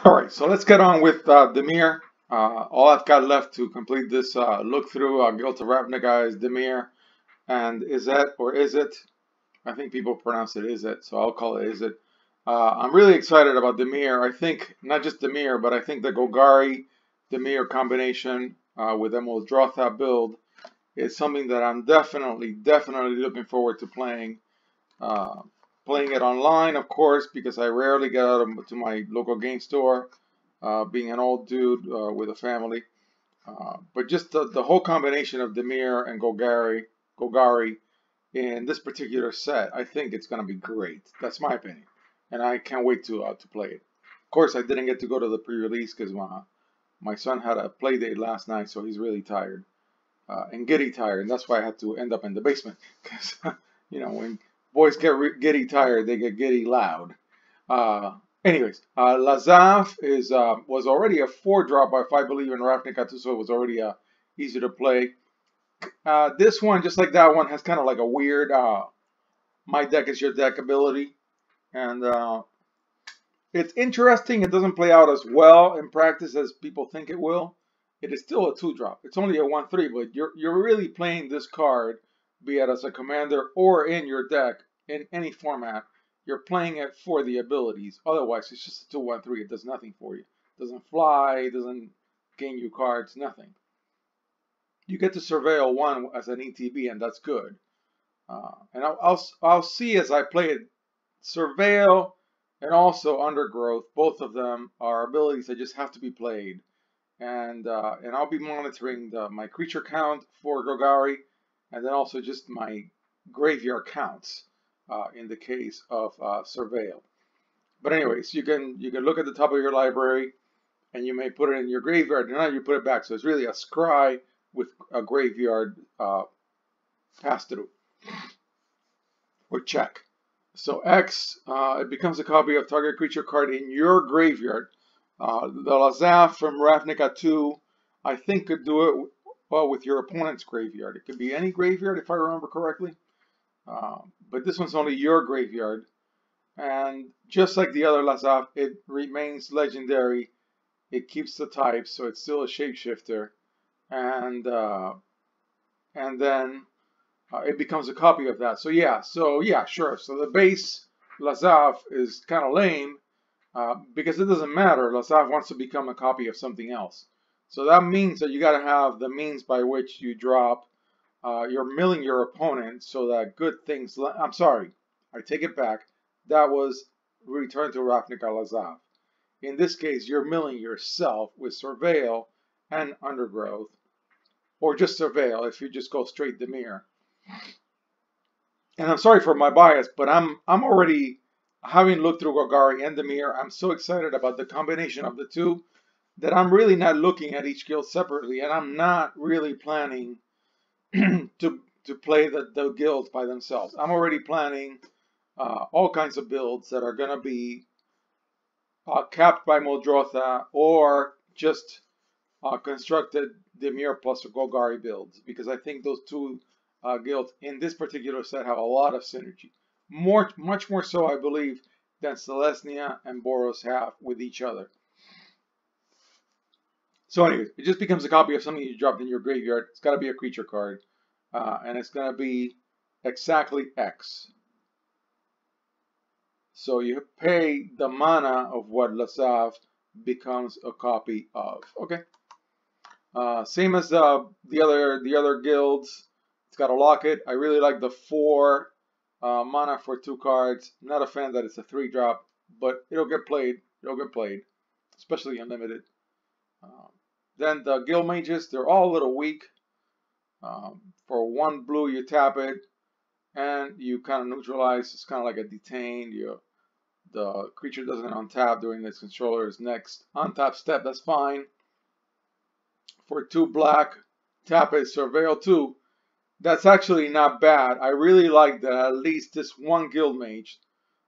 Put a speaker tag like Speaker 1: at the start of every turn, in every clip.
Speaker 1: All right, so let's get on with Dimir. All I've got left to complete this look through Guild of Ravnica is Dimir and is it or is it? I think people pronounce it is it, so I'll call it is it. I'm really excited about Dimir. I think not just Dimir, but I think the Golgari Dimir combination with Emerald Drotha build is something that I'm definitely looking forward to playing. Uh, Playing it online, of course, because I rarely get out to my local game store, being an old dude with a family. But just the whole combination of Dimir and Golgari in this particular set, I think it's going to be great. That's my opinion, and I can't wait to play it. Of course, I didn't get to go to the pre-release because my son had a play date last night, so he's really tired and giddy tired, and that's why I had to end up in the basement because when boys get giddy tired, they get giddy loud. Uh, Lazav is was already a 4-drop if I believe in Ravnica too, so it was already easy to play. This one, just like that one, has kind of like a weird my deck is your deck ability, and it's interesting. It doesn't play out as well in practice as people think it will. It is still a 2-drop. It's only a 1/3, but you're really playing this card, be it as a commander or in your deck in any format. You're playing it for the abilities. Otherwise, it's just a 2/1/3. It does nothing for you. It doesn't fly. It doesn't gain you cards. Nothing. You get to surveil one as an ETB, and that's good. And I'll see as I play it. Surveil and also Undergrowth, both of them are abilities that just have to be played. And I'll be monitoring my creature count for Golgari, and then also just my graveyard counts in the case of Surveil. But anyways, you can look at the top of your library, and you may put it in your graveyard, and now you put it back. So it's really a scry with a graveyard pass through or check. So X, it becomes a copy of target creature card in your graveyard. The Lazaf from Ravnica 2, I think could do it well with your opponent's graveyard. It could be any graveyard if I remember correctly. But this one's only your graveyard. And just like the other Lazaf, it remains legendary. It keeps the type, so it's still a shapeshifter. And then it becomes a copy of that. So yeah, sure. So the base Lazav is kind of lame because it doesn't matter. Lazav wants to become a copy of something else. So that means that you got to have the means by which you drop. You're milling your opponent so that good things. I'm sorry, I take it back. That was Return to Ravnica Lazav. In this case, you're milling yourself with Surveil and Undergrowth, or just Surveil if you just go straight Dimir. And I'm sorry for my bias, but I'm already, having looked through Golgari and Dimir, I'm so excited about the combination of the two that I'm really not looking at each guild separately, and I'm not really planning to play the guilds by themselves. I'm already planning all kinds of builds that are going to be capped by Muldrotha or just constructed Dimir plus Golgari builds, because I think those two guilds in this particular set have a lot of synergy. Much more so, I believe, than Selesnya and Boros have with each other. So anyways, it just becomes a copy of something you dropped in your graveyard. It's got to be a creature card, and it's going to be exactly X. So you pay the mana of what Lazav becomes a copy of. Okay. Same as the other guilds. It's got a locket. I really like the 4 mana for 2 cards. Not a fan that it's a 3-drop, but it'll get played. It'll get played, especially in limited. Then the guild mages, they're all a little weak. For 1 blue, you tap it, and you kind of neutralize. It's kind of like a detain. The creature doesn't untap during its controller's next untap step. That's fine. For 2 black, tap it, Surveil 2. That's actually not bad. I really like that at least this one guild mage.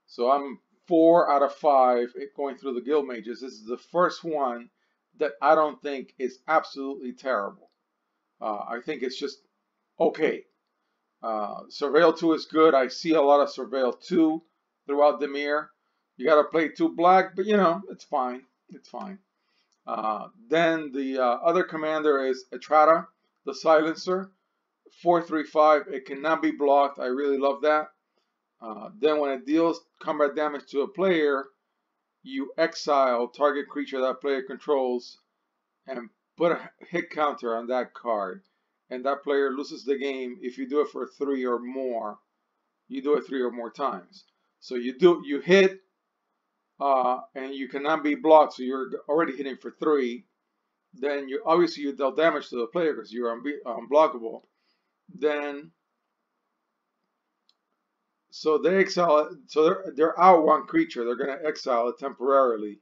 Speaker 1: So I'm 4 out of 5 going through the guild mages. This is the first one that I don't think is absolutely terrible. I think it's just okay. Surveil 2 is good. I see a lot of Surveil 2 throughout Dimir. You got to play 2 black, but it's fine. It's fine. Then the other commander is Etrata, the Silencer. 4/3/5. It cannot be blocked. I really love that. Then when it deals combat damage to a player, you exile target creature that player controls and put a hit counter on that card. And that player loses the game if you do it for 3 or more. You do it 3 or more times. So you hit, and you cannot be blocked, so you're already hitting for 3. Then you obviously you dealt damage to the player because you're unblockable. Then so they exile, so they're out one creature. They're going to exile it temporarily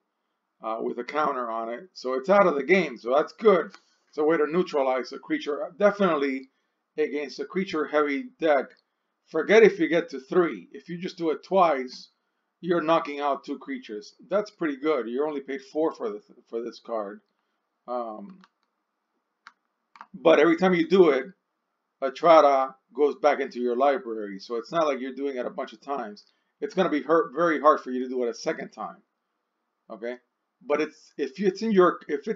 Speaker 1: with a counter on it. So it's out of the game. So that's good. It's a way to neutralize a creature. Definitely against a creature-heavy deck. Forget if you get to 3. If you just do it twice, you're knocking out 2 creatures. That's pretty good. You only paid 4 for this card. But every time you do it, Etrata goes back into your library. So it's not like you're doing it a bunch of times. It's going to be very hard for you to do it a second time. Okay? But if it's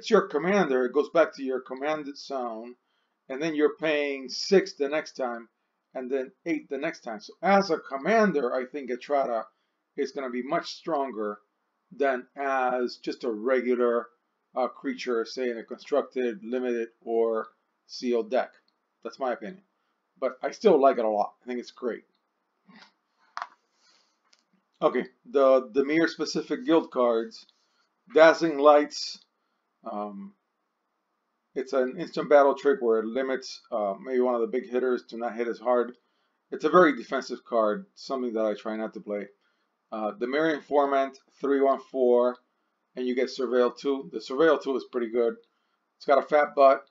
Speaker 1: your commander, it goes back to your commanded zone, and then you're paying 6 the next time, and then 8 the next time. So as a commander, I think Etrata is going to be much stronger than as just a regular creature, say in a constructed, limited, or sealed deck. That's my opinion. But I still like it a lot. I think it's great. Okay, the Dimir specific guild cards. Dazzling Lights. It's an instant battle trick where it limits maybe one of the big hitters to not hit as hard. It's a very defensive card, something that I try not to play. Dimir Informant, 3/1/4, and you get Surveil 2. The Surveil 2 is pretty good. It's got a fat butt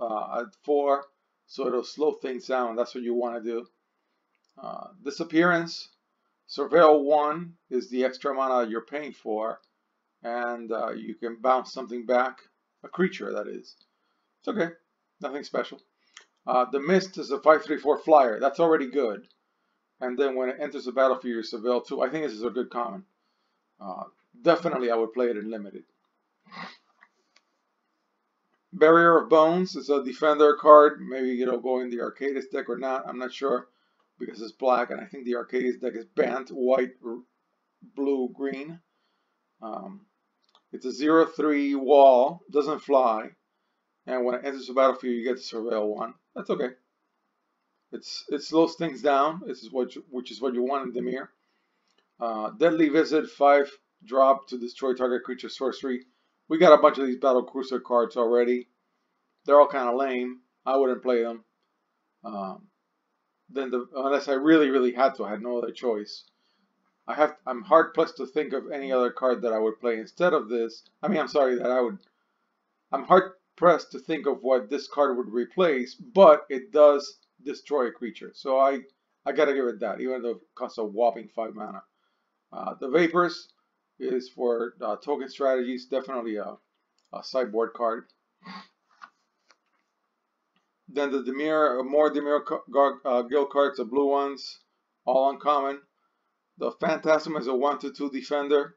Speaker 1: at 4, so it'll slow things down. That's what you want to do. Disappearance. Surveil 1 is the extra mana you're paying for, and you can bounce something back, a creature that is. It's okay, nothing special. The Mist is a 5/3/4 flyer. That's already good. And then when it enters the battlefield, you Surveil 2. I think this is a good common. Definitely I would play it in limited. Barrier of Bones is a defender card. Maybe it'll go in the Arcadis deck or not. I'm not sure because it's black, and I think the Arcadis deck is banned white, blue, green. It's a 0/3 wall, doesn't fly, and when it enters the battlefield, you get to Surveil 1. That's okay. It slows things down. Which is what you want in Dimir. Deadly Visit, 5-drop to destroy target creature sorcery. We got a bunch of these Battle Cruiser cards already. They're all kind of lame. I wouldn't play them. Unless I really had to, I had no other choice. I'm hard pressed to think of any other card that I would play instead of this. I mean, I'm sorry that I'm hard pressed to think of what this card would replace, but it does destroy a creature. So I gotta give it that, even though it costs a whopping 5 mana. The Vapors is for token strategies, definitely a sideboard card. Then the Dimir, more Dimir guild cards, the blue ones, all uncommon. The Phantasm is a 1/2 defender,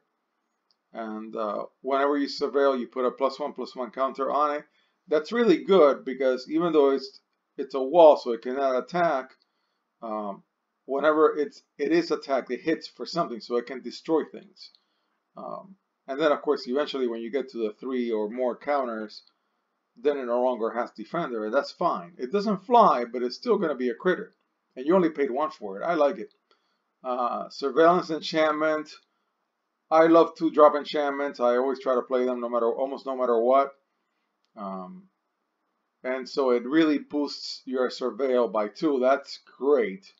Speaker 1: and whenever you surveil, you put a +1/+1 counter on it. That's really good because even though it's a wall, so it cannot attack, whenever it is attacked, it hits for something, so it can destroy things. And then, of course, eventually, when you get to the 3 or more counters, then it no longer has defender, and that's fine. It doesn't fly, but it's still going to be a critter, and you only paid 1 for it. I like it. Surveillance Enchantment. I love 2-drop enchantments. I always try to play them almost no matter what. And so it really boosts your surveil by 2. That's great.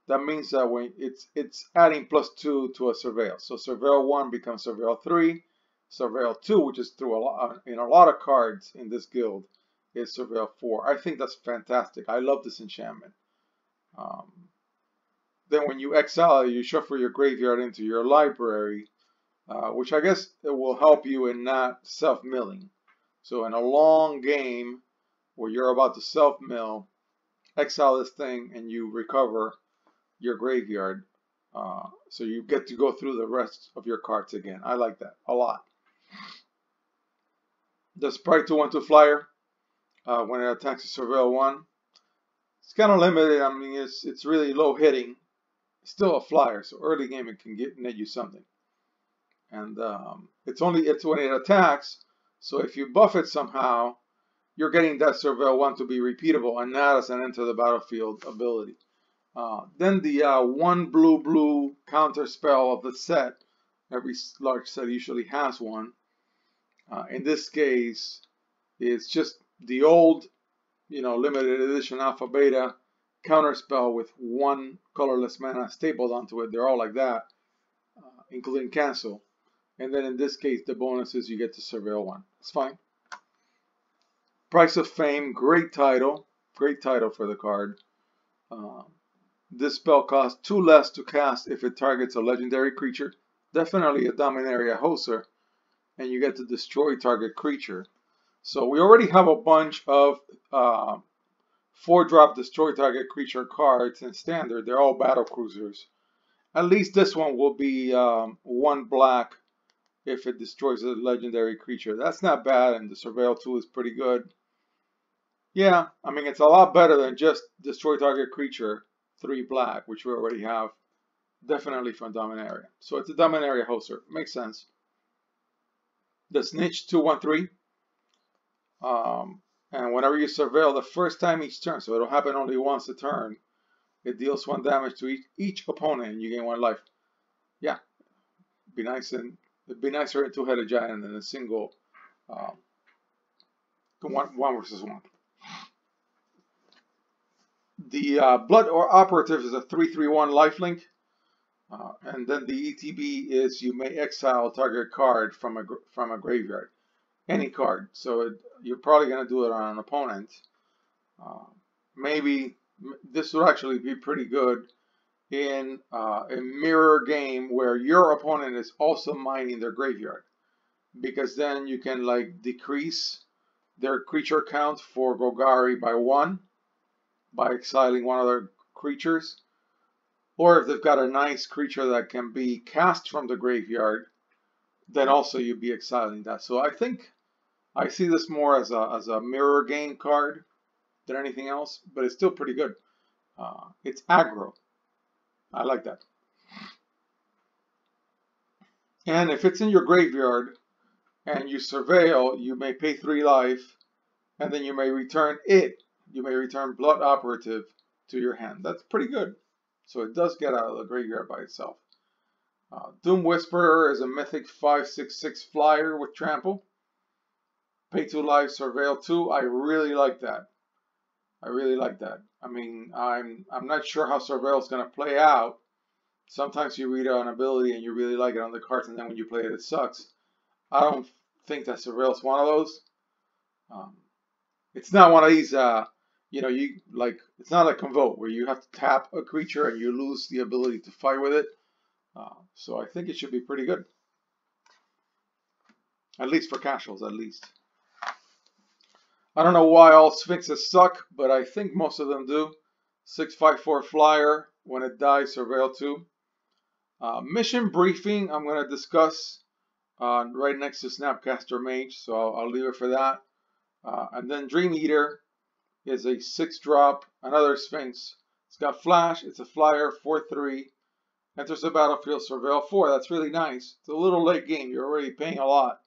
Speaker 1: That means that when it's adding +2 to a surveil. So surveil 1 becomes surveil 3. Surveil 2, which is in a lot of cards in this guild, is surveil 4. I think that's fantastic. I love this enchantment. Then when you exile, you shuffle your graveyard into your library, which I guess it will help you in not self-milling. So in a long game where you're about to self-mill, exile this thing and you recover your graveyard. So you get to go through the rest of your cards again. I like that a lot. The Sprite 2/1/2 flyer, when it attacks a Surveil 1, it's kind of limited. I mean, it's really low hitting. It's still a flyer, so early game it can net you something. And it's when it attacks. So if you buff it somehow, you're getting that Surveil 1 to be repeatable and not as an enter the battlefield ability. Then the one blue counter spell of the set. Every large set usually has one. In this case, it's just the old, limited edition alpha beta counter spell with one colorless mana stapled onto it. They're all like that, including cancel. And then in this case, the bonus is you get to Surveil 1. It's fine. Price of Fame, great title for the card. This spell costs 2 less to cast if it targets a legendary creature, definitely a Dominaria Hoser, and you get to destroy target creature. So we already have a bunch of 4-drop destroy target creature cards in Standard. They're all battle cruisers. At least this one will be 1 black if it destroys a legendary creature. That's not bad, and the Surveil 2 is pretty good. Yeah, I mean, it's a lot better than just destroy target creature, 3 black, which we already have. Definitely from Dominaria. So it's a Dominaria Hoster. Makes sense. The Snitch 2/1/3. And whenever you Surveil the first time each turn, so it'll happen only once a turn, it deals 1 damage to each opponent and you gain 1 life. Yeah, it'd be nicer in 2-headed giant than a single 1 versus 1. The Blood or Operative is a 3/3/1 lifelink. And then the ETB is you may exile target card from a graveyard. Any card. So you're probably going to do it on an opponent. Maybe this would actually be pretty good in a mirror game where your opponent is also mining their graveyard. Because then you can like decrease their creature count for Golgari by 1 by exiling one of their creatures. Or if they've got a nice creature that can be cast from the graveyard, then also you'd be exiling that. So I think I see this more as a mirror game card than anything else, but it's still pretty good. It's aggro. I like that. And if it's in your graveyard and you Surveil, you may pay 3 life, and then you may return it. You may return Blood Operative to your hand. That's pretty good. So it does get out of the graveyard by itself. Doom Whisperer is a mythic 5/6/6 flyer with trample. Pay 2 life, Surveil 2. I really like that. I mean, I'm not sure how Surveil is going to play out. Sometimes you read an ability and you really like it on the cards, and then when you play it, it sucks. I don't think that Surveil is one of those. It's not one of these, it's not like Convoke where you have to tap a creature and you lose the ability to fight with it. So I think it should be pretty good. At least for casuals, at least. I don't know why all Sphinxes suck, but I think most of them do. 6/5/4 flyer. When it dies, Surveil 2. Mission Briefing, I'm going to discuss right next to Snapcaster Mage, so I'll leave it for that. And then Dream Eater is a 6-drop, another Sphinx. It's got Flash, it's a flyer, 4/3. Enters the battlefield, Surveil 4. That's really nice. It's a little late game. You're already paying a lot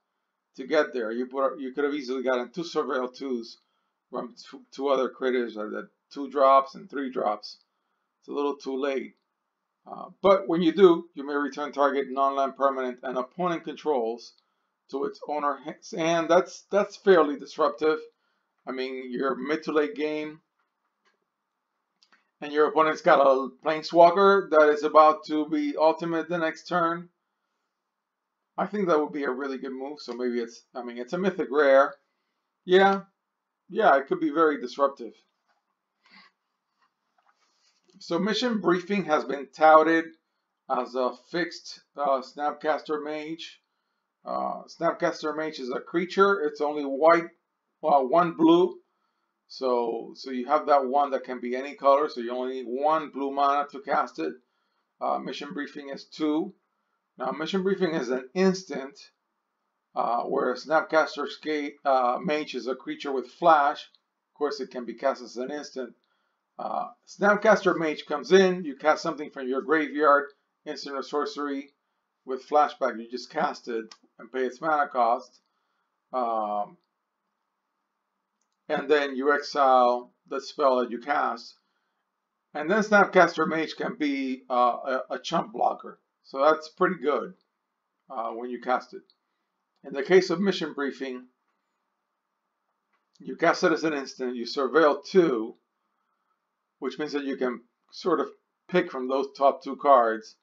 Speaker 1: to get there. You could have easily gotten 2 Surveil 2s from 2 other critters that 2 drops and 3 drops. It's a little too late. But when you do, you may return target non-land permanent and opponent controls to its owner, and that's fairly disruptive. I mean, you're mid to late game, and your opponent's got a Planeswalker that is about to be ultimate the next turn. I think that would be a really good move. So maybe it's a mythic rare. Yeah, it could be very disruptive. So Mission Briefing has been touted as a fixed Snapcaster Mage. Snapcaster Mage is a creature. It's only white, 1 blue. So you have that 1 that can be any color. So you only need 1 blue mana to cast it. Mission Briefing is 2. Now Mission Briefing is an instant. where a Snapcaster Mage is a creature with flash. Of course, it can be cast as an instant. Snapcaster Mage comes in, you cast something from your graveyard, instant or sorcery, with flashback, you just cast it and pay its mana cost. And then you exile the spell that you cast. And then Snapcaster Mage can be a chump blocker. So that's pretty good when you cast it. In the case of Mission Briefing, you cast it as an instant, you surveil 2, which means that you can sort of pick from those top 2 cards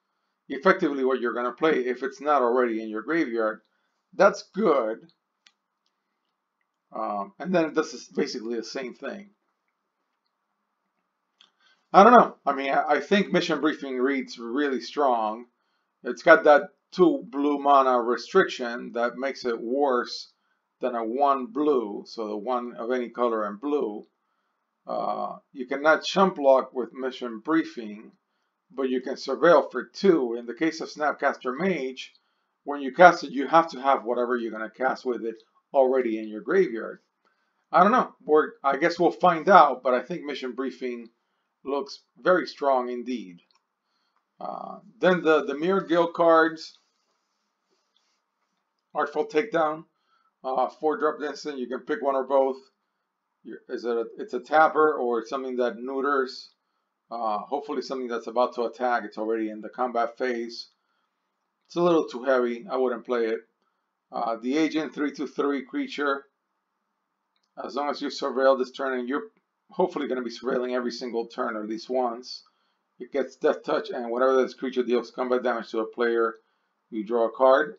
Speaker 1: effectively what you're going to play if it's not already in your graveyard. That's good. And then this is basically the same thing. I don't know. I mean, I think Mission Briefing reads really strong. It's got that 2 blue mana restriction that makes it worse than a 1 blue, so the 1 of any color and blue. You cannot chump block with Mission Briefing, but you can surveil for 2. In the case of Snapcaster Mage, when you cast it, you have to have whatever you're going to cast with it already in your graveyard. I don't know. I guess we'll find out, but I think Mission Briefing looks very strong indeed. Then the Dimir Guild cards. Artful Takedown. 4-drop instant. You can pick one or both. It's a tapper or something that neuters. Hopefully something that's about to attack. It's already in the combat phase. It's a little too heavy. I wouldn't play it. The Agent 3/3 creature. As long as you surveil this turn, and you're hopefully going to be surveilling every single turn at least once, it gets Death Touch, and whenever this creature deals combat damage to a player, you draw a card.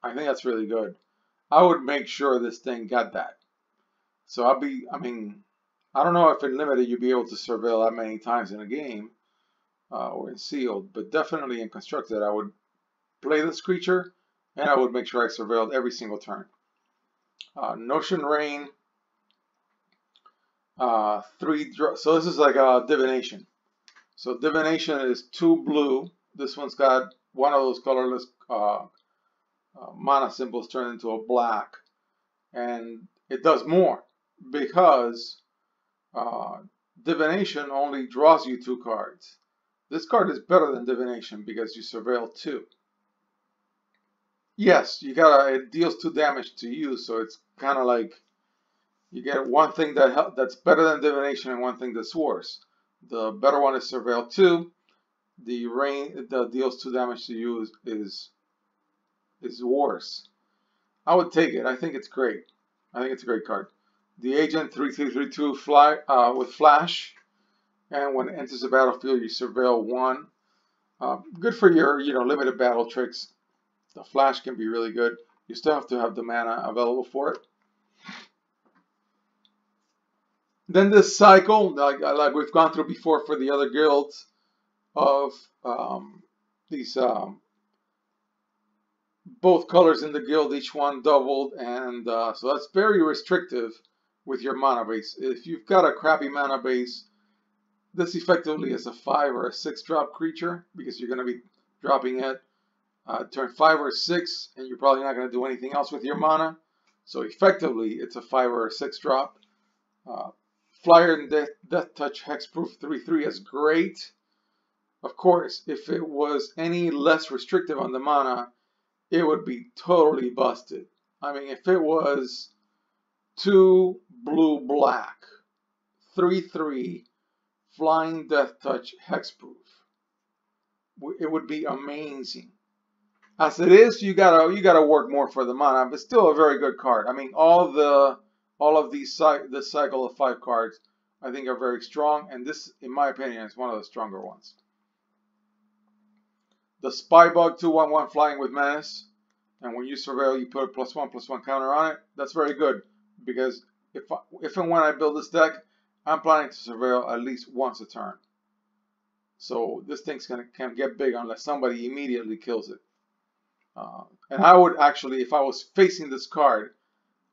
Speaker 1: I think that's really good. I would make sure this thing got that. So I don't know if in Limited you'd be able to surveil that many times in a game, or in Sealed, but definitely in Constructed, I would play this creature, and I would make sure I surveilled every single turn. Notion Rain. 3 draw. So this is like a divination. So divination is 2 blue. This one's got one of those colorless mana symbols turned into a black, and it does more because divination only draws you 2 cards. This card is better than divination because you surveil 2. Yes, it deals 2 damage to you, so it's kind of like you get one thing that's better than divination and one thing that's worse. The better one is surveil 2. The rain that deals 2 damage to you is worse. I would take it. I think it's great. I think it's a great card. The Agent 3/3/2 fly with flash, and when it enters the battlefield, you surveil 1. Good for your limited battle tricks. The flash can be really good. You still have to have the mana available for it. Then this cycle, like we've gone through before for the other guilds, of these both colors in the guild, each one doubled, and so that's very restrictive with your mana base. If you've got a crappy mana base, this effectively is a 5 or a 6 drop creature because you're going to be dropping it turn 5 or 6, and you're probably not going to do anything else with your mana. So effectively, it's a 5 or a 6 drop. Flyer and Death Touch Hexproof 3/3 is great. Of course, if it was any less restrictive on the mana, it would be totally busted. I mean, if it was 2 blue black, 3/3 Flying Death Touch Hexproof, it would be amazing. As it is, you gotta work more for the mana, but still a very good card. I mean, all of this cycle of 5 cards, I think, are very strong, and this, in my opinion, is one of the stronger ones. The Spybug 2/1/1 Flying with Menace, and when you surveil, you put a +1/+1 counter on it. That's very good because if and when I build this deck, I'm planning to surveil at least once a turn. So this thing can get big unless somebody immediately kills it. And I would actually, if I was facing this card,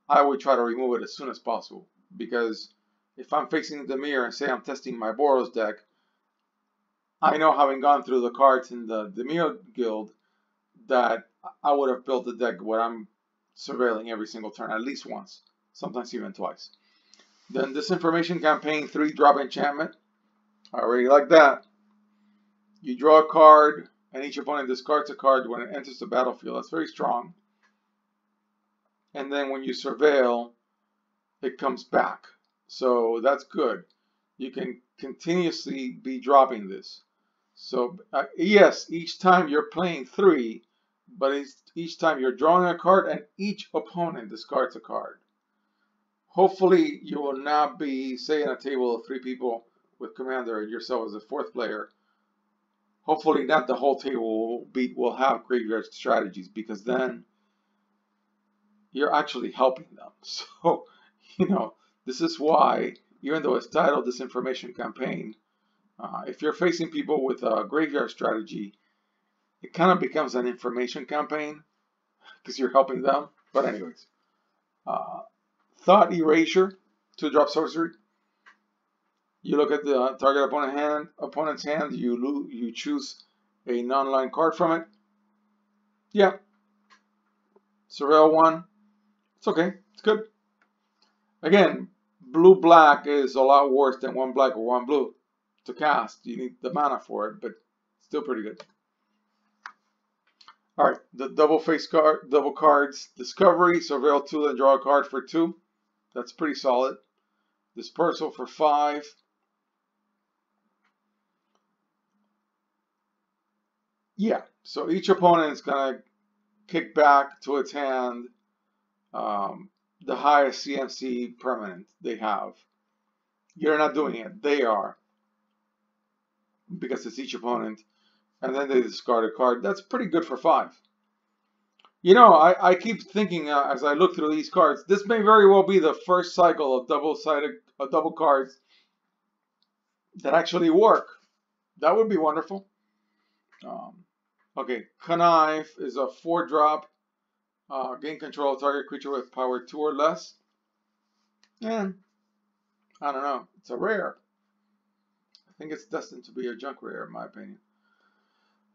Speaker 1: I would try to remove it as soon as possible. Because if I'm facing Dimir and say I'm testing my Boros deck, I know, having gone through the cards in the Dimir guild, that I would have built a deck where I'm surveilling every single turn, at least once, sometimes even twice. Then Disinformation Campaign 3 drop enchantment. I already like that. You draw a card, and each opponent discards a card when it enters the battlefield. That's very strong. And then when you surveil, it comes back. So that's good. You can continuously be dropping this. So yes, each time you're playing 3, but each time you're drawing a card and each opponent discards a card. Hopefully you will not be, say, in a table of 3 people with Commander and yourself as a 4th player. Hopefully not the whole table will have graveyard strategies, because then you're actually helping them. So, this is why, even though it's titled Disinformation Campaign, if you're facing people with a graveyard strategy, it kind of becomes an information campaign because you're helping them. But anyways, Thought Erasure, 2-drop sorcery. You look at the target opponent's hand. You choose a non-line card from it. Yeah. Surveil 1. It's okay. It's good. Again, blue-black is a lot worse than 1 black or 1 blue to cast. You need the mana for it, but still pretty good. Alright, the double cards. Discovery, surveil 2 and draw a card for 2. That's pretty solid. Dispersal for 5. Yeah, so each opponent is going to kick back to its hand the highest CMC permanent they have. You're not doing it. They are. Because it's each opponent. And then they discard a card. That's pretty good for 5. I keep thinking as I look through these cards, this may very well be the first cycle of double cards that actually work. That would be wonderful. Okay, Connive is a 4-drop. Gain control of target creature with power 2 or less. And I don't know. It's a rare. I think it's destined to be a junk rare, in my opinion.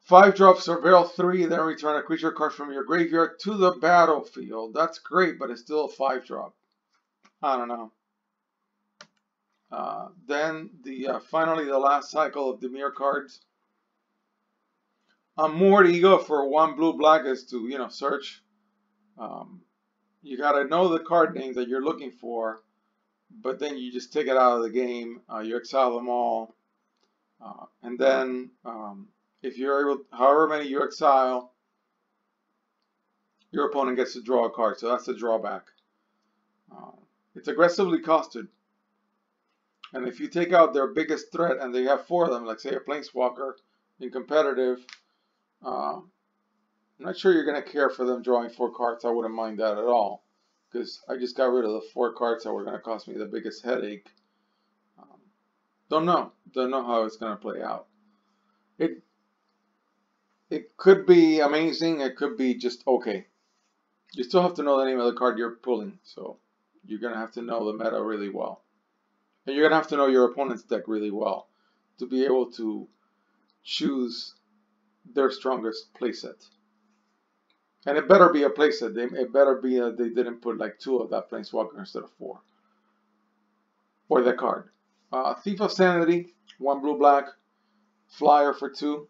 Speaker 1: 5-drop, surveil 3, then return a creature card from your graveyard to the battlefield. That's great, but it's still a 5-drop. I don't know. Then finally the last cycle of Dimir cards. More Ego for 1 blue-black is to search. You gotta know the card name that you're looking for, but then you just take it out of the game. You exile them all, and then if you're able, however many you exile, your opponent gets to draw a card. So that's the drawback. It's aggressively costed, and if you take out their biggest threat, and they have 4 of them, like say a Planeswalker in competitive, I'm not sure you're going to care for them drawing 4 cards. I wouldn't mind that at all, because I just got rid of the 4 cards that were going to cost me the biggest headache. Don't know how it's going to play out. It could be amazing. It could be just okay. You still have to know the name of the card you're pulling, so you're going to have to know the meta really well. And you're going to have to know your opponent's deck really well to be able to choose their strongest playset. And it better be a playset. It better be they didn't put like 2 of that Planeswalker instead of 4. Or that card. Thief of Sanity, 1 blue-black, flyer for 2.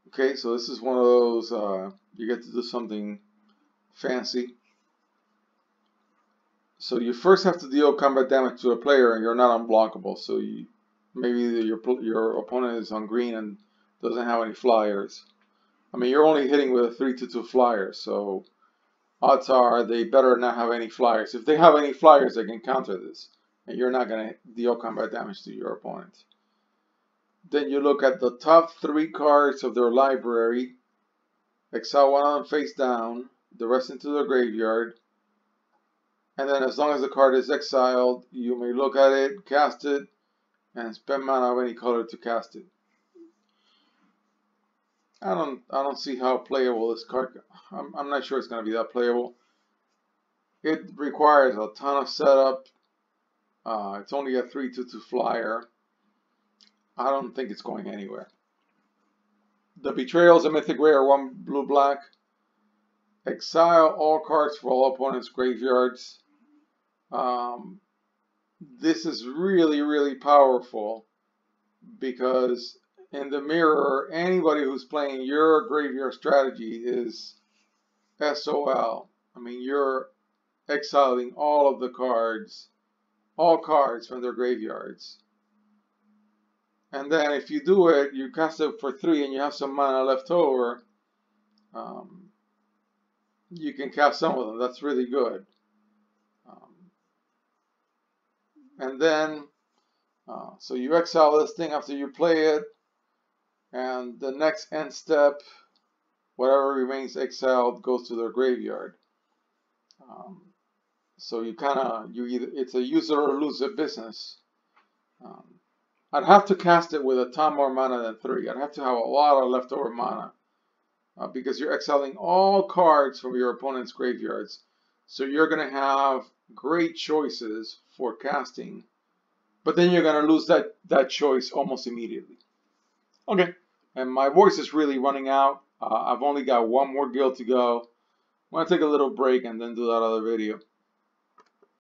Speaker 1: Okay, so this is one of those, you get to do something fancy. So you first have to deal combat damage to a player, and you're not unblockable. So maybe your opponent is on green and doesn't have any flyers. I mean, you're only hitting with a 3/2 flyer, so odds are they better not have any flyers. If they have any flyers, they can counter this, and you're not going to deal combat damage to your opponent. Then you look at the top 3 cards of their library, exile 1 of them face down, the rest into the graveyard, and then as long as the card is exiled, you may look at it, cast it, and spend mana of any color to cast it. I don't see how playable this card. I'm not sure it's going to be that playable. It requires a ton of setup. It's only a 3/2 flyer. I don't think it's going anywhere. The Betrayals a mythic rare, 1 blue black. Exile all cards for all opponents' graveyards. This is really, really powerful because in the mirror, anybody who's playing your graveyard strategy is SOL. I mean, you're exiling all of the cards, all cards from their graveyards. And then if you do it, you cast it for 3 and you have some mana left over, you can cast some of them. That's really good. And then, so you exile this thing after you play it, and the next end step, whatever remains exiled goes to their graveyard. So you kind of, it's a use it or lose it business. I'd have to cast it with a ton more mana than 3. I'd have to have a lot of leftover mana because you're exiling all cards from your opponent's graveyards. So you're going to have great choices for casting, but then you're going to lose that choice almost immediately. Okay, and my voice is really running out. I've only got one more guild to go. I'm going to take a little break and then do that other video.